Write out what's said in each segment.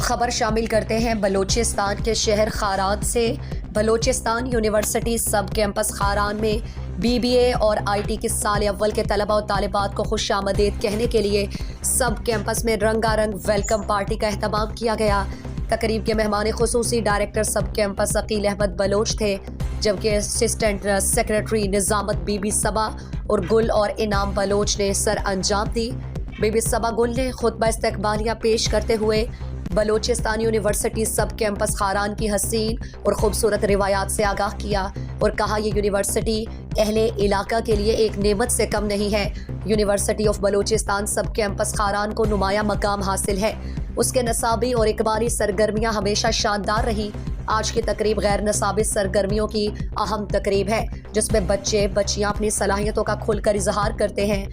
خبر شامل کرتے ہیں بلوچستان کے شہر خاران سے۔ بلوچستان یونیورسٹی سب کیمپس خاران میں BBA اور IT کے سال اول کے طلبہ و طالبات کو خوش آمدید کہنے کے لیے سب کیمپس میں رنگا رنگ ویلکم پارٹی کا اہتمام کیا گیا۔ تقریب کے مہمان خصوصی ڈائریکٹر سب کیمپس عقیل احمد بلوچ تھے، جبکہ اسسٹنٹ سیکرٹری نظامت بی بی صبا اور گل اور انعام بلوچ نے سر انجام دی۔ بی بی صبا گل نے خطبہ استقبالیہ پیش کرتے ہوئے بلوچستان یونیورسٹی سب کیمپس خاران کی حسین اور خوبصورت روایات سے آگاہ کیا اور کہا یہ یونیورسٹی اہل علاقہ کے لیے ایک نعمت سے کم نہیں ہے۔ University of Balochistan sub campus Kharan کو نمایاں مقام حاصل ہے۔ اس کے نصابی اور اقبالی سرگرمیاں ہمیشہ شاندار رہی۔ آج کی تقریب غیر نصابی سرگرمیوں کی اہم تقریب ہے، جس میں بچے بچیاں اپنی صلاحیتوں کا کھل کر اظہار کرتے ہیں۔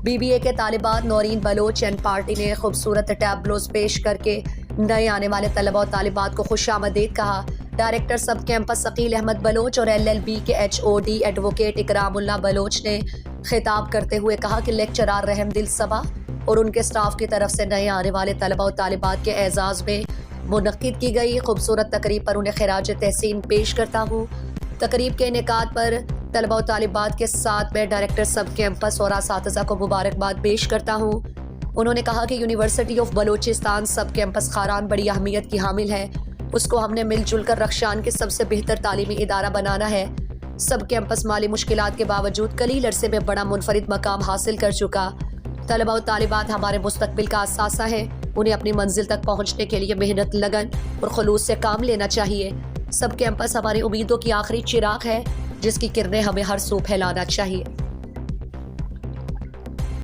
BBA کے طالبات نورین بلوچ اینڈ پارٹی نے خوبصورت ٹیبلوز پیش کر کے نئے آنے والے طلبہ و طالبات کو خوش آمدید کہا۔ ڈائریکٹر سب کیمپس عقیل احمد بلوچ اور LLB کے HOD ایڈوکیٹ اکرام اللہ بلوچ نے خطاب کرتے ہوئے کہا کہ لیکچرار رحم دل صبا اور ان کے سٹاف کی طرف سے نئے آنے والے طلبہ و طالبات کے اعزاز میں منعقد کی گئی خوبصورت تقریب پر انہیں خراج تحسین پیش کرتا ہوں۔ تقریب کے انعقاد پر طلبہ و طالبات کے ساتھ میں ڈائریکٹر سب کیمپس اور اساتذہ کو مبارکباد پیش کرتا ہوں۔ انہوں نے کہا کہ university of Balochistan sub campus Kharan بڑی اہمیت کی حامل ہے۔ اس کو ہم نے مل جل کر رخشان کے سب سے بہتر تعلیمی ادارہ بنانا ہے۔ سب کیمپس مالی مشکلات کے باوجود قلیل عرصے میں بڑا منفرد مقام حاصل کر چکا۔ طلبہ و طالبات ہمارے مستقبل کا اثاثہ ہیں، انہیں اپنی منزل تک پہنچنے کے لیے محنت، لگن اور خلوص سے کام لینا چاہیے۔ سب کیمپس ہماری امیدوں کی آخری چراغ ہے، جس کی کرنیں ہمیں ہر سو پھیلانا چاہیے۔